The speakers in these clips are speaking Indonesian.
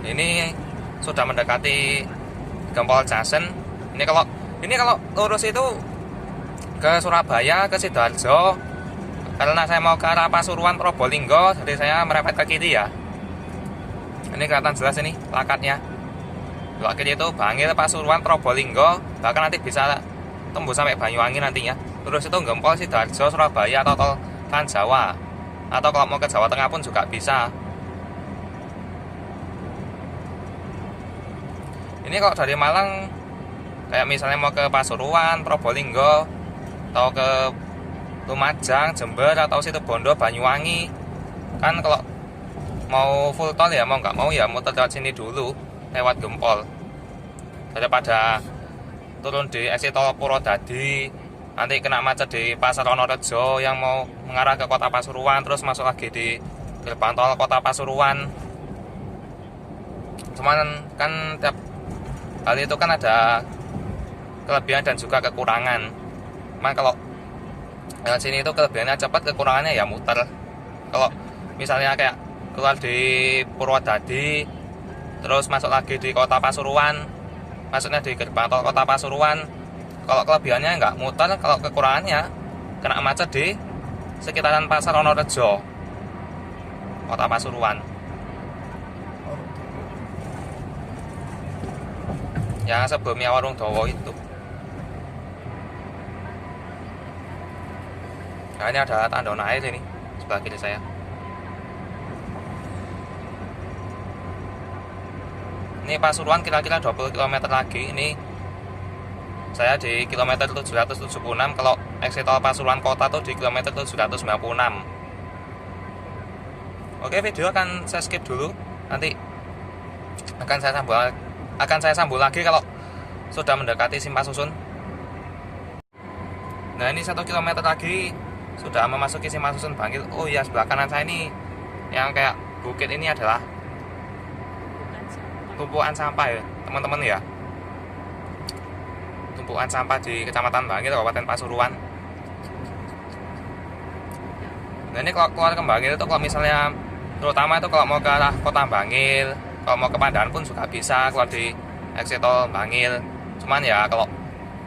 Ini sudah mendekati Gempol Jasen. Ini kalau lurus itu ke Surabaya, ke Sidoarjo. Karena saya mau ke arah Pasuruan, Probolinggo, jadi saya merepet ke kiri ya. Ini kelihatan jelas ini plakatnya. Belok kiri itu Bangil, Pasuruan, Probolinggo, bahkan nanti bisa tembus sampai Banyuwangi nantinya. Terus itu Gempol, Sidoarjo, Surabaya, atau tol Trans Jawa. Atau kalau mau ke Jawa Tengah pun juga bisa. Ini kalau dari Malang, kayak misalnya mau ke Pasuruan, Probolinggo, atau ke Lumajang, Jember, atau Situbondo, Banyuwangi, kan kalau mau full tol ya mau nggak mau ya muter lewat sini dulu, lewat Gempol, daripada turun di exit tol Purwodadi nanti kena macet di Pasar Wonorejo yang mau mengarah ke kota Pasuruan, terus masuk lagi di gerbang tol kota Pasuruan. Cuman kan tiap hal itu kan ada kelebihan dan juga kekurangan. Kalau sini itu kelebihannya cepat, kekurangannya ya muter. Kalau misalnya kayak keluar di Purwodadi terus masuk lagi di kota Pasuruan, maksudnya di gerbang tol kota Pasuruan, kalau kelebihannya nggak muter, kalau kekurangannya kena macet di sekitaran Pasar Wonorejo, kota Pasuruan, yang sebelumnya Warung Dowo itu. Nah, ini ada tandon air ini sebelah kiri saya. Ini Pasuruan kira-kira 20 km lagi. Ini saya di kilometer 776. Kalau exit tol Pasuruan kota tuh di kilometer 796. Oke, video akan saya skip dulu. Nanti akan saya sambung lagi kalau sudah mendekati Simpang Susun. Nah, ini 1 km lagi sudah memasuki Simpang Susun Bangil. Oh iya, sebelah kanan saya ini yang kayak bukit ini adalah tumpukan sampah ya teman-teman ya. Tumpukan sampah di Kecamatan Bangil, Kabupaten Pasuruan. Nah, ini kalau keluar ke Bangil itu, kalau misalnya terutama itu kalau mau ke arah kota Bangil, kalau mau ke Pandangan pun juga bisa keluar di exit tol Bangil. Cuman ya kalau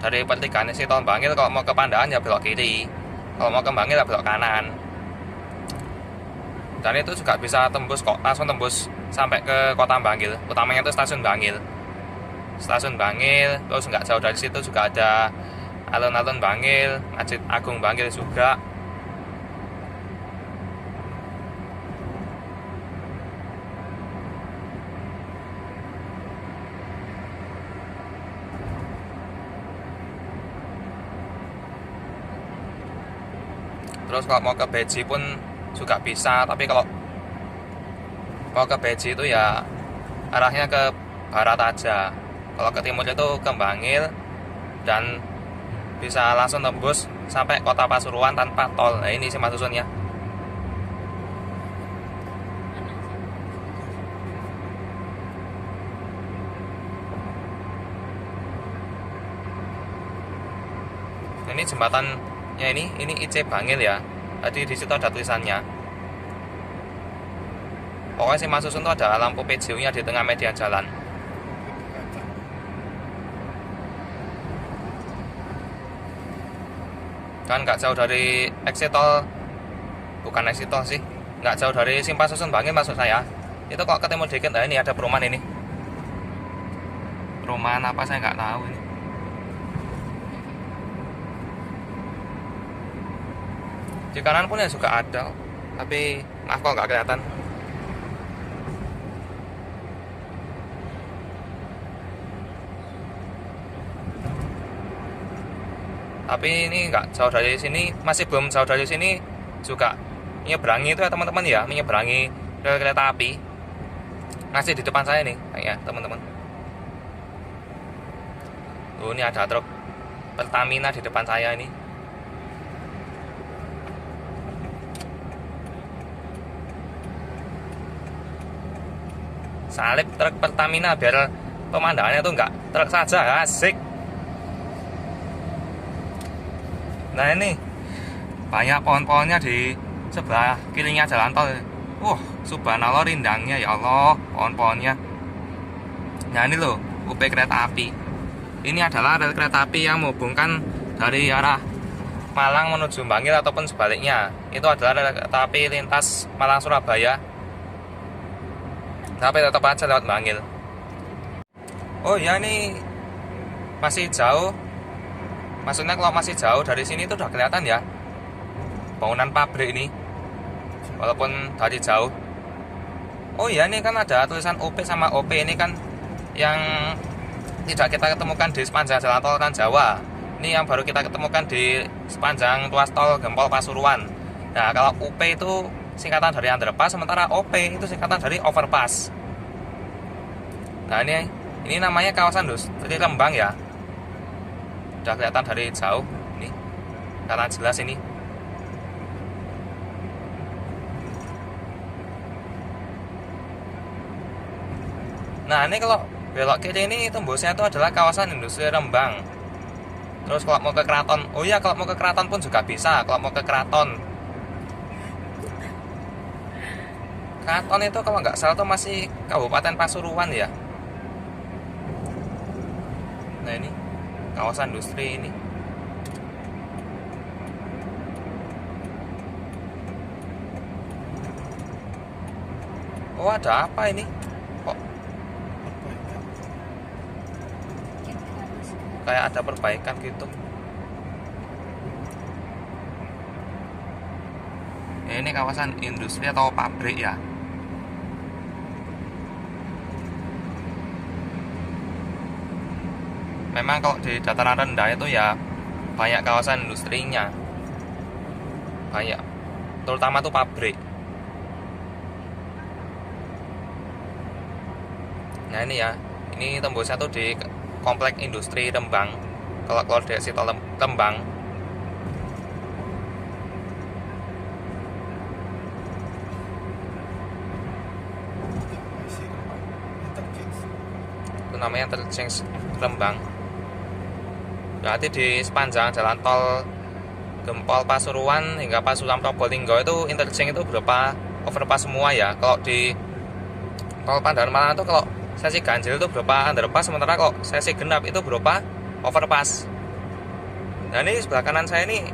dari pertigaan exit tol Bangil, kalau mau ke Pandangan ya belok kiri, kalau mau ke Bangil ya belok kanan. Dan itu juga bisa tembus kok, langsung tembus sampai ke kota Bangil. Utamanya itu stasiun Bangil. Stasiun Bangil, terus nggak jauh dari situ juga ada alun-alun Bangil, Masjid Agung Bangil juga. Terus kalau mau ke Beji pun juga bisa, tapi kalau mau ke Beji itu ya arahnya ke barat aja. Kalau ke timur itu ke Bangil, dan bisa langsung tembus sampai kota Pasuruan tanpa tol. Nah, ini Simpang Susunnya. Ini jembatannya, ini IC Bangil ya. Jadi di situ ada tulisannya. Pokoknya Simpang Susun itu ada lampu PJU-nya di tengah media jalan. Kan nggak jauh dari exit tol, bukan exit tol sih, nggak jauh dari Simpang Susun Bangil maksud saya. Itu kok ke timur dikit, nah ini ada perumahan ini. Perumahan apa saya nggak tahu ini. Di kanan pun ya juga ada, tapi maaf kok nggak kelihatan. Tapi ini nggak jauh dari sini, masih belum jauh dari sini juga menyeberangi itu ya teman-teman ya, menyeberangi rel kereta api. Masih di depan saya nih, ya teman-teman. Oh, ini ada truk Pertamina di depan saya ini. Salib truk Pertamina biar pemandangannya tuh nggak truk saja, asik. Nah, ini banyak pohon-pohonnya di sebelah kirinya jalan tol. Subhanallah rindangnya ya Allah, pohon-pohonnya. Nah ini loh, UP kereta api. Ini adalah rel kereta api yang menghubungkan dari arah Malang menuju Bangil ataupun sebaliknya. Itu adalah rel kereta api lintas Malang Surabaya. Tapi tetap aja lewat Bangil. Oh ya, ini masih jauh. Maksudnya kalau masih jauh dari sini itu udah kelihatan ya bangunan pabrik ini, walaupun dari jauh. Oh iya, ini kan ada tulisan UP sama OP. Ini kan yang tidak kita ketemukan di sepanjang jalan tol Trans Jawa. Ini yang baru kita ketemukan di sepanjang ruas tol Gempol Pasuruan. Nah, kalau UP itu singkatan dari underpass, sementara OP itu singkatan dari overpass. Nah, ini namanya kawasan industri Rembang ya. Udah kelihatan dari jauh nih, kelihatan jelas ini. Nah, ini kalau belok kiri ini tembusnya itu adalah kawasan industri Rembang. Terus kalau mau ke Keraton, oh iya, kalau mau ke Keraton pun juga bisa. Kalau mau ke Keraton itu kalau nggak salah itu masih Kabupaten Pasuruan ya. Nah, ini kawasan industri ini. Oh, ada apa ini? Kok kayak ada perbaikan gitu. Ya, ini kawasan industri atau pabrik ya. Memang kalau di dataran rendah itu ya banyak kawasan industrinya, banyak, terutama tuh pabrik. Nah ini ya, ini tembusnya tuh di komplek industri Rembang. Kalau keluar dari situ Rembang. Itu namanya interchange Rembang. Berarti di sepanjang jalan tol Gempol Pasuruan hingga Pasuruan Probolinggo itu interchange itu berupa overpass semua ya. Kalau di tol Pandaan Malang itu kalau sesi ganjil itu berupa underpass, sementara kalau sesi genap itu berupa overpass. Nah, ini sebelah kanan saya ini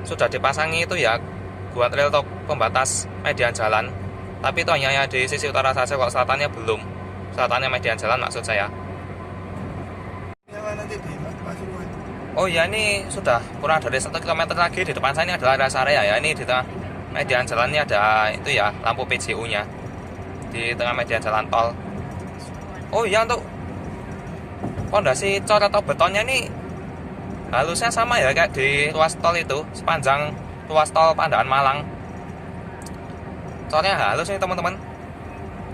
sudah dipasangi itu ya buat rel atau pembatas median jalan, tapi itu hanya di sisi utara saja, kalau selatannya belum. Selatannya median jalan maksud saya. Oh ya, ini sudah kurang dari 1 km lagi. Di depan saya ini adalah rest area ya. Ini di tengah median jalan ini ada itu ya, lampu PJU nya di tengah median jalan tol. Oh iya, untuk pondasi cor atau betonnya ini halusnya sama ya kayak di ruas tol itu, sepanjang ruas tol Pandaan Malang. Cornya halus nih teman-teman,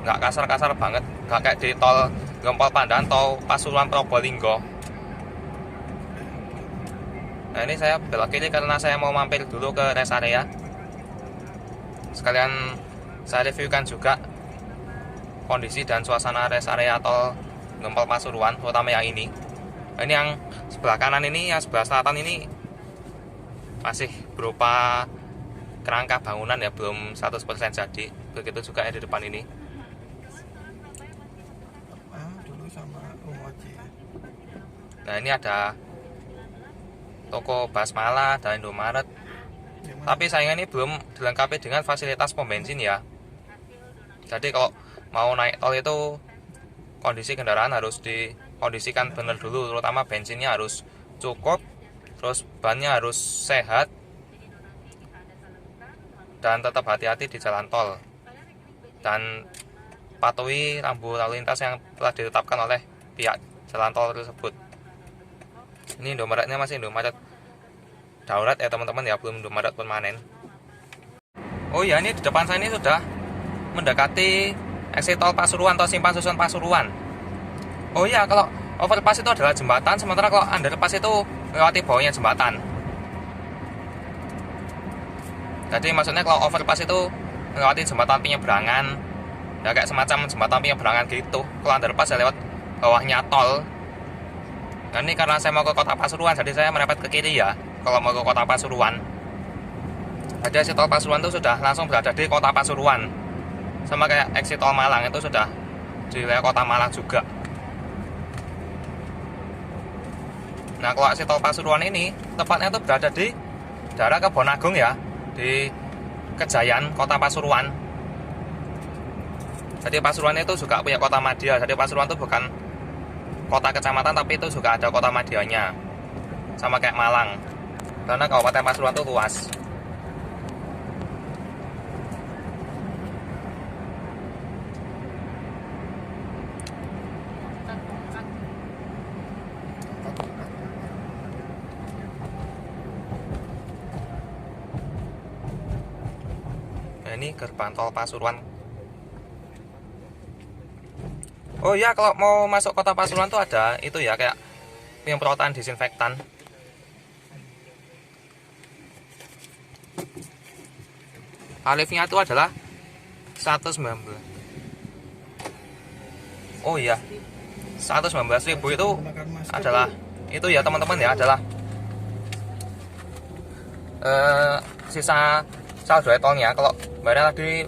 nggak kasar-kasar banget, nggak kayak di tol Gempol Pandaan atau Pasuruan Probolinggo. Nah, ini saya belok kiri karena saya mau mampir dulu ke rest area. Sekalian saya reviewkan juga kondisi dan suasana rest area tol Gempol Pasuruan, terutama yang ini. Nah, ini yang sebelah kanan ini, yang sebelah selatan ini masih berupa kerangka bangunan ya, belum 100% jadi. Begitu juga yang di depan ini. Nah, ini ada toko Basmala dan Indomaret. Tapi sayangnya ini belum dilengkapi dengan fasilitas pom bensin ya. Jadi kalau mau naik tol itu kondisi kendaraan harus dikondisikan benar dulu, terutama bensinnya harus cukup, terus bannya harus sehat, dan tetap hati-hati di jalan tol, dan patuhi rambu lalu lintas yang telah ditetapkan oleh pihak jalan tol tersebut. Ini Indomaretnya masih Indomaret daurat ya teman-teman ya, belum Indomaret permanen. Oh ya, ini di depan saya ini sudah mendekati exit tol Pasuruan atau simpang susun Pasuruan. Oh iya, kalau overpass itu adalah jembatan, sementara kalau underpass itu melewati bawahnya jembatan. Jadi maksudnya kalau overpass itu melewati jembatan penyeberangan, ya kayak semacam jembatan penyeberangan gitu. Kalau underpass ya lewat bawahnya tol. Nah, ini karena saya mau ke kota Pasuruan, jadi saya merepet ke kiri ya. Kalau mau ke kota Pasuruan, jadi exit tol Pasuruan itu sudah langsung berada di kota Pasuruan. Sama kayak exit tol Malang itu sudah di wilayah kota Malang juga. Nah, kalau aksi tol Pasuruan ini tepatnya tuh berada di daerah Kebonagung ya, di Kejayaan, Kota Pasuruan. Jadi Pasuruan itu juga punya kota madya. Jadi Pasuruan itu bukan kota kecamatan, tapi itu juga ada kota madyanya. Sama kayak Malang. Karena Kabupaten Pasuruan itu luas. Nah, ini gerbang tol Pasuruan. Oh iya, kalau mau masuk kota Pasuruan tuh ada itu ya, kayak penyemprotan disinfektan. Tarifnya itu adalah 119. Oh iya, 119.000 itu adalah itu ya teman-teman ya, adalah sisa saldo tolnya. Kalau bayarnya tadi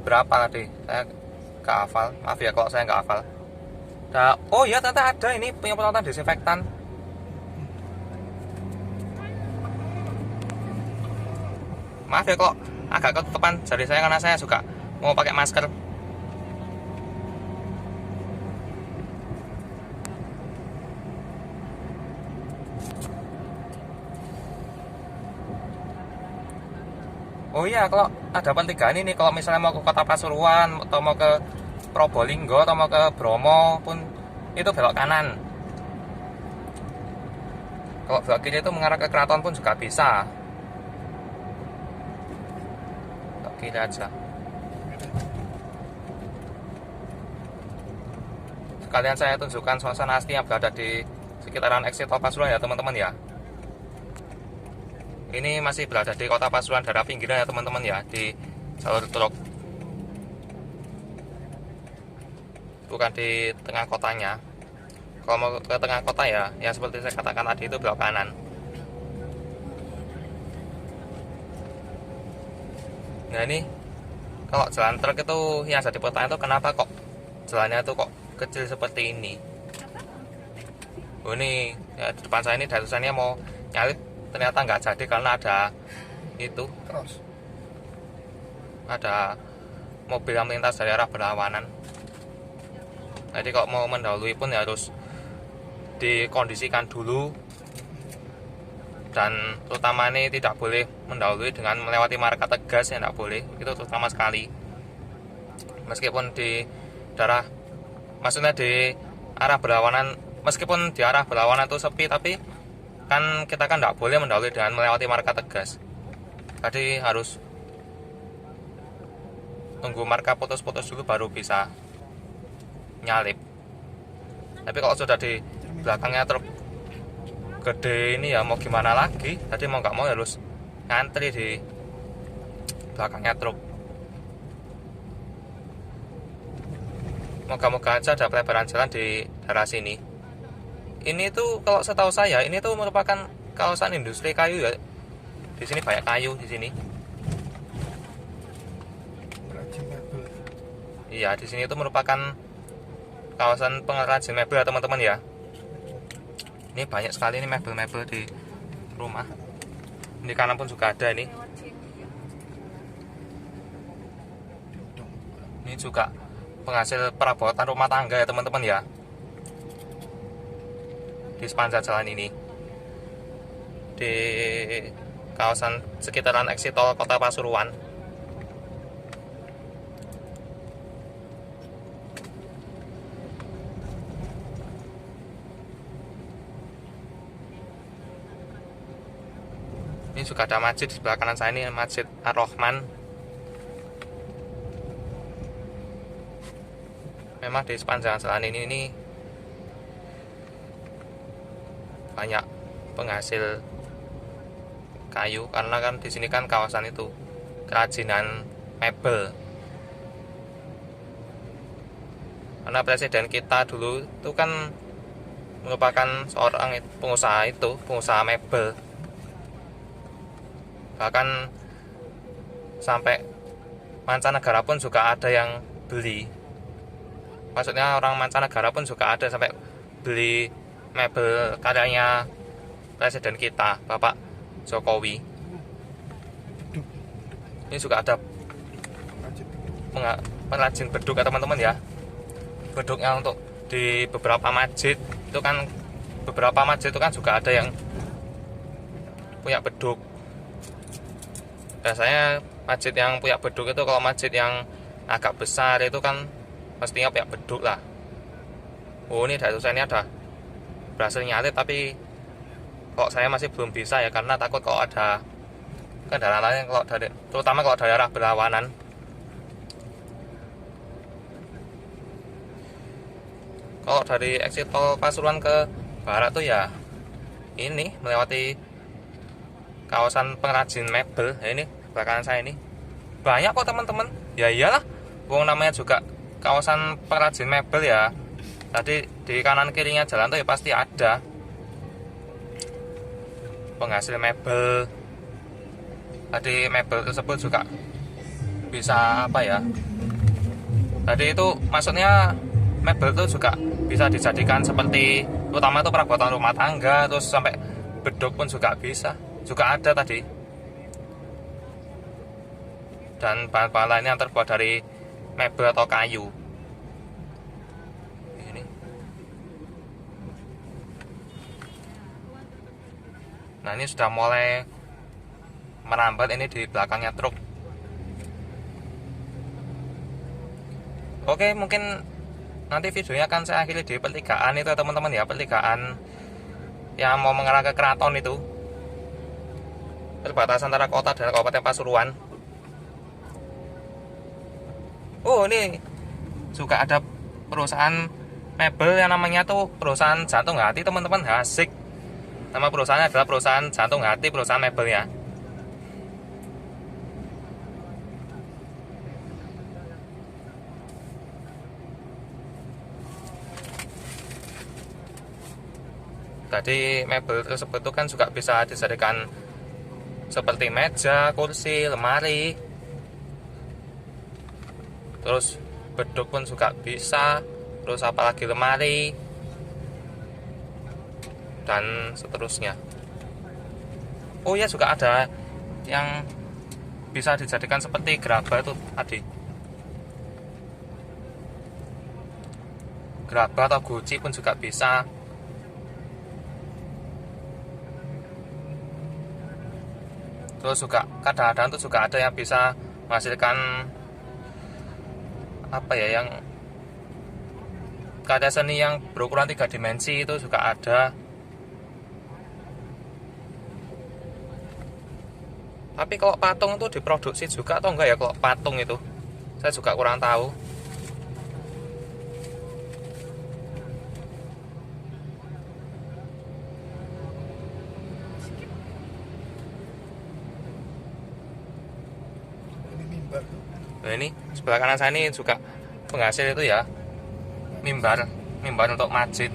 berapa tadi? Saya nggak hafal, maaf ya kalau saya nggak hafal. Nah, oh ya ternyata ada ini penyemprotan disinfektan. Maaf ya kok agak ketutupan jari saya karena saya suka mau pakai masker. Oh iya, kalau ada pentigaan ini, kalau misalnya mau ke kota Pasuruan atau mau ke Probolinggo atau mau ke Bromo pun itu belok kanan. Kalau belok kiri itu mengarah ke keraton pun juga bisa. Belok kiri aja. Sekalian saya tunjukkan suasana asli yang berada di sekitaran exit tol Pasuruan ya teman-teman ya. Ini masih berada di kota Pasuruan, daerah pinggiran ya teman-teman ya, di jalur truk. Bukan di tengah kotanya. Kalau mau ke tengah kota ya, ya seperti saya katakan tadi itu belok kanan. Nah ini, kalau jalan truk itu yang jadi pertanyaan itu kenapa kok jalannya itu kok kecil seperti ini. Oh ini, ya, di depan saya ini dari tulisannya mau nyalip, ternyata nggak jadi karena ada itu, ada mobil yang melintas dari arah berlawanan. Jadi kalau mau mendahului pun ya harus dikondisikan dulu, dan terutama ini tidak boleh mendahului dengan melewati marka tegas, ya tidak boleh, itu terutama sekali. Meskipun di daerah, maksudnya di arah berlawanan, meskipun di arah berlawanan itu sepi, tapi kan kita kan tidak boleh mendahului dengan melewati marka tegas. Jadi harus tunggu marka putus-putus dulu baru bisa nyalip. Tapi kalau sudah di belakangnya truk gede ini ya mau gimana lagi, jadi mau nggak mau harus ngantri di belakangnya truk. Moga-moga aja ada pelebaran jalan di daerah sini. Ini tuh kalau setahu saya ini tuh merupakan kawasan industri kayu ya. Di sini banyak kayu di sini. Iya, di sini itu merupakan kawasan pengrajin mebel ya teman-teman ya. Ini banyak sekali ini mebel-mebel di rumah. Di kanan pun juga ada ini. Ini juga penghasil perabotan rumah tangga ya teman-teman ya. Di sepanjang jalan ini, di kawasan sekitaran exit tol kota Pasuruan. Ini juga ada masjid di sebelah kanan saya ini, Masjid Ar-Rahman. Memang di sepanjang jalan ini banyak penghasil kayu, karena kan di sini kan kawasan itu kerajinan mebel. Karena presiden kita dulu itu kan merupakan seorang pengusaha mebel. Bahkan sampai mancanegara pun juga ada yang beli. Maksudnya orang mancanegara pun juga ada sampai beli mebel karyanya presiden kita, Bapak Jokowi. Ini juga ada pengrajin beduk ya teman-teman ya. Beduknya untuk di beberapa masjid itu kan, beberapa masjid itu kan juga ada yang punya beduk. Biasanya masjid yang punya beduk itu, kalau masjid yang agak besar itu kan mestinya punya beduk lah. Oh, ini dari saya ini ada berhasil nyalip, tapi kok saya masih belum bisa ya, karena takut kalau ada kendaraan lain, kalau dari, terutama kalau dari arah berlawanan. Kalau dari exit tol Pasuruan ke barat tuh ya ini melewati kawasan pengrajin mebel. Ya, ini belakangan saya ini banyak kok teman-teman. Ya iyalah, wong namanya juga kawasan pengrajin mebel ya. Tadi di kanan kirinya jalan tuh ya pasti ada penghasil mebel. Tadi mebel tersebut juga bisa apa ya? Tadi itu maksudnya mebel itu juga bisa dijadikan seperti, terutama itu perabotan rumah tangga, terus sampai beduk pun juga bisa, juga ada tadi. Dan bahan-bahan lainnya yang terbuat dari mebel atau kayu. Ini. Nah, ini sudah mulai merambat ini di belakangnya truk. Oke, mungkin nanti videonya akan saya akhiri di pertigaan itu teman-teman ya, pertigaan yang mau mengarah ke keraton itu, perbatasan antara kota dan Kabupaten Pasuruan. Oh, ini juga ada perusahaan mebel yang namanya tuh perusahaan Jantung Hati teman-teman. Asik, nama perusahaannya adalah perusahaan Jantung Hati, perusahaan mebelnya. Tadi mebel tersebut itu kan juga bisa dijadikan seperti meja, kursi, lemari. Terus beduk pun juga bisa. Terus apalagi lemari dan seterusnya. Oh ya, juga ada yang bisa dijadikan seperti gerabah itu tadi. Gerabah atau guci pun juga bisa. Terus juga kadang-kadang tuh juga ada yang bisa menghasilkan apa ya, yang karya seni yang berukuran 3 dimensi itu juga ada. Tapi kalau patung itu diproduksi juga atau enggak ya, kalau patung itu saya juga kurang tahu. Nah, ini sebelah kanan saya ini juga penghasil itu ya, mimbar untuk masjid.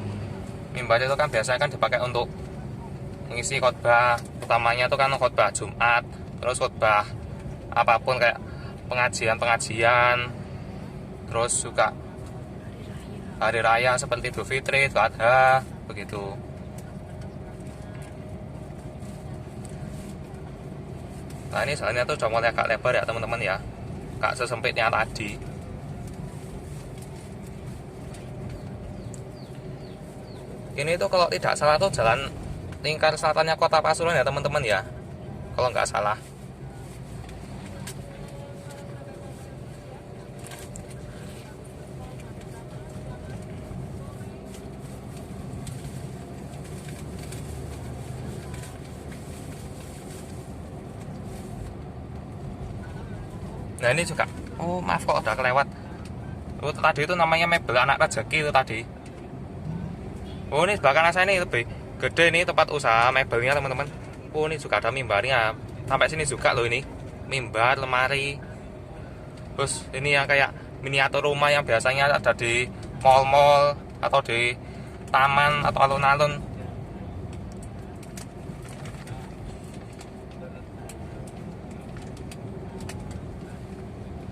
Mimbar itu kan biasanya kan dipakai untuk mengisi khotbah, utamanya itu kan khotbah Jumat, terus khotbah apapun kayak pengajian, terus juga hari raya seperti Idul Fitri, Idul Adha, begitu. Nah, ini jalannya tuh udah mulai agak lebar ya teman-teman ya, gak sesempitnya tadi. Ini tuh kalau tidak salah tuh jalan lingkar selatannya kota Pasuruan ya teman-teman ya, kalau nggak salah. Nah, ini juga, oh maaf kok udah kelewat. Oh, tadi itu namanya mebel anak rezeki itu tadi. Oh, ini sebelah kanan saya ini lebih gede nih tempat usaha mebelnya teman-teman. Oh, ini juga ada mimbarnya. Sampai sini juga loh ini. Mimbar, lemari. Terus ini yang kayak miniatur rumah yang biasanya ada di mall-mall atau di taman atau alun-alun.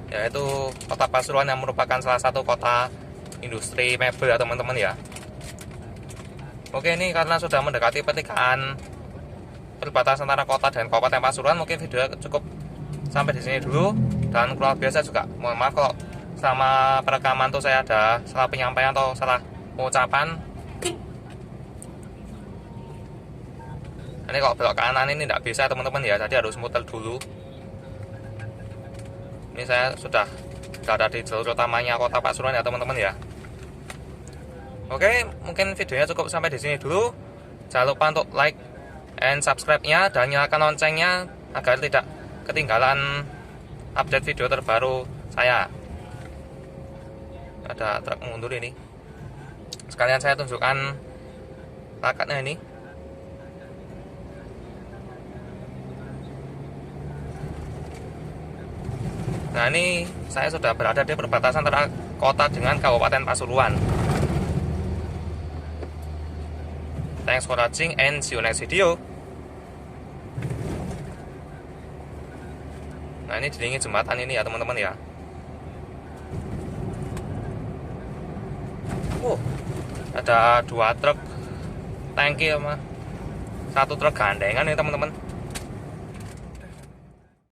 Yaitu kota Pasuruan yang merupakan salah satu kota industri mebel ya teman-teman ya. Oke, ini karena sudah mendekati pertigaan perbatasan antara kota dan Kabupaten Pasuruan. Mungkin video cukup sampai di sini dulu, dan kurang biasa juga mohon maaf kalau sama perekaman tuh saya ada salah penyampaian atau salah pengucapan. Ini kalau belok kanan ini tidak bisa teman-teman ya, jadi harus muter dulu. Ini saya sudah berada di jalur utamanya kota Pasuruan ya teman-teman ya. Oke, mungkin videonya cukup sampai di sini dulu. Jangan lupa untuk like and subscribe-nya dan nyalakan loncengnya agar tidak ketinggalan update video terbaru saya. Ada truk mundur ini. Sekalian saya tunjukkan plakatnya ini. Nah, ini saya sudah berada di perbatasan antara kota dengan Kabupaten Pasuruan. Thanks for watching and see you next video. Nah, ini diiringi jembatan ini ya teman-teman ya. Ada 2 truk tangki sama 1 truk gandengan nih teman-teman.